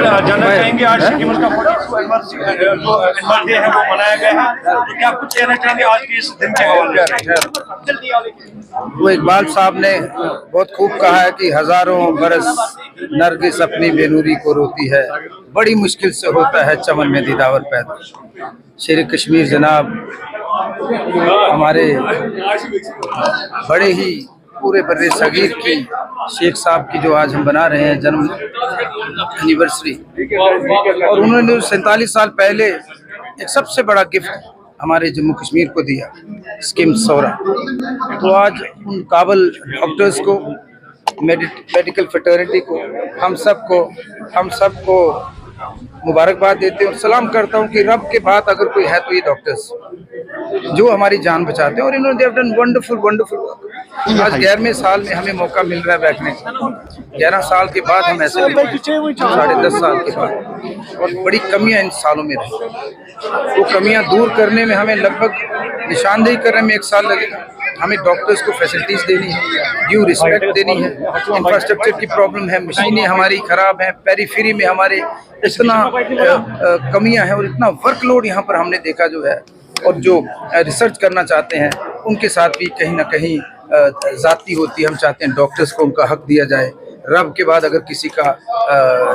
Sir जानना चाहेंगे आज सिक्किम का 42 एनिमल डे है वो मनाया गया है, तो क्या कुछ कहना चाहेंगे आज के इस दिन के हवाले से? वो इकबाल साहब ने बहुत खूब कहा है कि हजारों बरस नरगिस अपनी बेनूरी को रोती है, बड़ी मुश्किल से होता है चमन में दीदावर पैदा। शेर कश्मीर जनाब हमारे बड़े ही पूरे बर्रे सगीर की शेख साहब की जो आज हम बना रहे हैं जन्म एनिवर्सरी, और उन्होंने 47 साल पहले एक सबसे बड़ा गिफ्ट हमारे जम्मू कश्मीर को दिया, स्कीम सौरा। तो आज उन काबल डॉक्टर्स को, मेडिकल फ्रेटर्निटी को, हम सबको मुबारकबाद देते हैं और सलाम करता हूँ कि रब के बाद अगर कोई है तो ये डॉक्टर्स जो हमारी जान बचाते हैं, और इन्होंने they have done wonderful work. आज 11वें साल में हमें मौका मिल रहा है बैठने का, 11 साल के बाद हम ऐसे 10.5 साल के बाद, और बड़ी कमियां इन सालों में रही। वो कमियां दूर करने में हमें लगभग निशानदेही करने में 1 साल लगेगा। हमें डॉक्टर्स को फैसिलिटीज़ देनी है, ड्यू रिस्पेक्ट देनी है, इंफ्रास्ट्रक्चर की प्रॉब्लम है, मशीनें हमारी ख़राब हैं, पेरीफेरी में हमारे इतना कमियां हैं और इतना वर्कलोड यहाँ पर हमने देखा जो है, और जो रिसर्च करना चाहते हैं उनके साथ भी कहीं ना कहीं ज़्यादती होती है। हम चाहते हैं डॉक्टर्स को उनका हक दिया जाए। रब के बाद अगर किसी का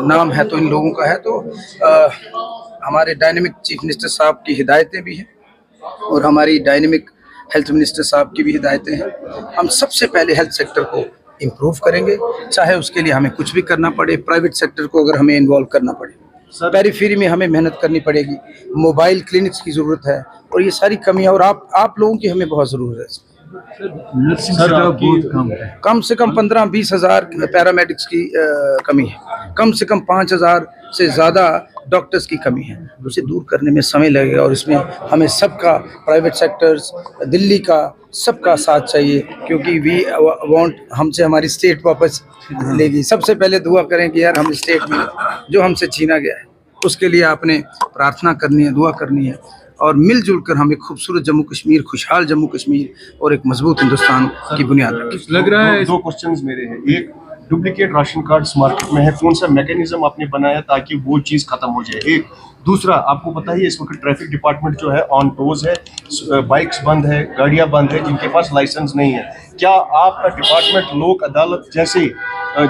नाम है तो इन लोगों का है। तो हमारे डायनेमिक चीफ मिनिस्टर साहब की हिदायतें भी हैं और हमारी डायनेमिक हेल्थ मिनिस्टर साहब की भी हिदायतें हैं। हम सबसे पहले हेल्थ सेक्टर को इम्प्रूव करेंगे, चाहे उसके लिए हमें कुछ भी करना पड़े। प्राइवेट सेक्टर को अगर हमें इन्वॉल्व करना पड़े, पेरीफेरी में हमें मेहनत करनी पड़ेगी, मोबाइल क्लिनिक्स की ज़रूरत है, और ये सारी कमियां, और आप लोगों की हमें बहुत ज़रूरत है। सर बहुत कम है, कम से कम 15-20 हज़ार पैरामेडिक्स की कमी है, कम से कम 5,000 से ज़्यादा डॉक्टर्स की कमी है। उसे दूर करने में समय लगेगा, और इसमें हमें सबका, प्राइवेट सेक्टर्स, दिल्ली का, सबका साथ चाहिए, क्योंकि वी वांट, हमसे हमारी स्टेट वापस लेगी। सबसे पहले दुआ करें कि यार हम स्टेट में जो हमसे छीना गया है उसके लिए आपने प्रार्थना करनी है, दुआ करनी है, और मिलजुल कर हम एक खूबसूरत जम्मू कश्मीर, खुशहाल जम्मू कश्मीर और एक मजबूत हिंदुस्तान की बुनियाद रखें। लग रहा है दो क्वेश्चंस मेरे हैं। एक, डुप्लीकेट राशन कार्ड्स मार्केट में है, कौन सा मैकेनिज्म आपने बनाया ताकि वो चीज़ खत्म हो जाए? एक दूसरा, आपको पता ही है इस वक्त ट्रैफिक डिपार्टमेंट जो है ऑन टोज है, बाइक्स बंद है, गाड़ियां बंद है जिनके पास लाइसेंस नहीं है। क्या आपका डिपार्टमेंट लोक अदालत जैसे,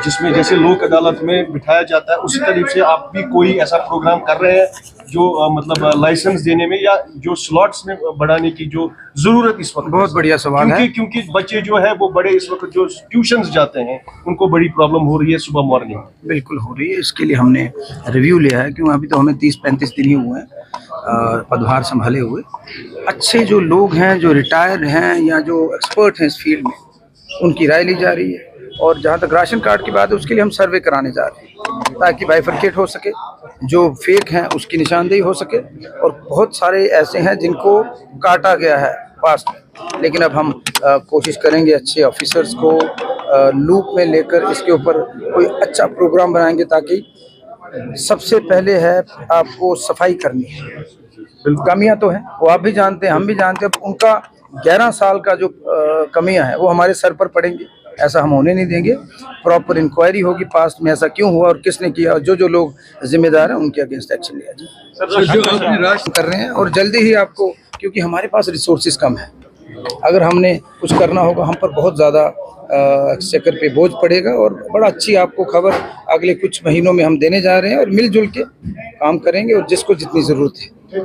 जिसमें जैसे लोक अदालत में बिठाया जाता है, उसी तरीके से आप भी कोई ऐसा प्रोग्राम कर रहे हैं जो मतलब लाइसेंस देने में या जो स्लॉट्स में बढ़ाने की जो जरूरत इस वक्त? बहुत बढ़िया सवाल है, क्योंकि बच्चे जो है वो बड़े इस वक्त जो ट्यूशंस जाते हैं उनको बड़ी प्रॉब्लम हो रही है सुबह मॉर्निंग। बिल्कुल हो रही है। इसके लिए हमने रिव्यू लिया है, क्यों अभी तो हमें 30-35 दिन ही हुए हैं पदभार संभाले हुए। अच्छे जो लोग हैं, जो रिटायर हैं या जो एक्सपर्ट हैं इस फील्ड में, उनकी राय ली जा रही है। और जहाँ तक राशन कार्ड की बात है, उसके लिए हम सर्वे कराने जा रहे हैं ताकि बाइफरकेट हो सके, जो फेक हैं उसकी निशानदेही हो सके। और बहुत सारे ऐसे हैं जिनको काटा गया है पास्ट में, लेकिन अब हम कोशिश करेंगे अच्छे ऑफिसर्स को लूप में लेकर इसके ऊपर कोई अच्छा प्रोग्राम बनाएंगे, ताकि सबसे पहले है आपको सफाई करनी है। कमियां तो हैं, वो आप भी जानते हैं, हम भी जानते हैं। उनका 11 साल का जो कमियां हैं वो हमारे सर पर पड़ेंगी, ऐसा हम होने नहीं देंगे। प्रॉपर इंक्वायरी होगी पास्ट में ऐसा क्यों हुआ और किसने किया, और जो लोग जिम्मेदार हैं उनके अगेंस्ट एक्शन लिया जाए। कर रहे हैं, और जल्दी ही आपको, क्योंकि हमारे पास रिसोर्सेज कम है, अगर हमने कुछ करना होगा हम पर बहुत ज़्यादा एक्सचेकर पे बोझ पड़ेगा। और बड़ा अच्छी आपको खबर अगले कुछ महीनों में हम देने जा रहे हैं, और मिलजुल के काम करेंगे और जिसको जितनी ज़रूरत है।